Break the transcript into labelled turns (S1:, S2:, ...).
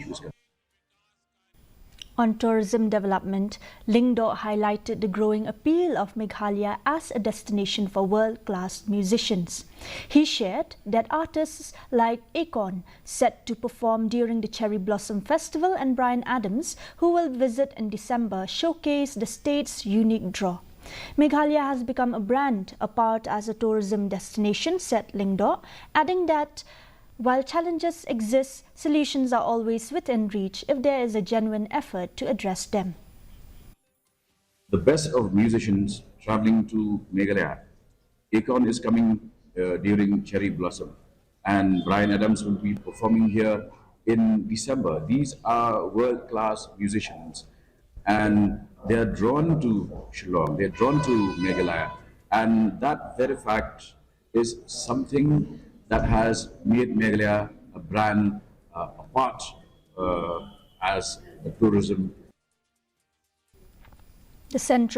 S1: issues.
S2: On tourism development, Lingdo highlighted the growing appeal of Meghalaya as a destination for world-class musicians. He shared that artists like Akon, set to perform during the Cherry Blossom Festival, and Bryan Adams, who will visit in December, showcase the state's unique draw. Meghalaya has become a brand apart as a tourism destination, said Lingdo, adding that while challenges exist, solutions are always within reach if there is a genuine effort to address them.
S1: The best of musicians traveling to Meghalaya. Akon is coming during Cherry Blossom, and Bryan Adams will be performing here in December. These are world-class musicians, and they are drawn to Shillong, they are drawn to Meghalaya, and that very fact is something that has made Meghalaya a brand apart as a tourism.
S2: The Central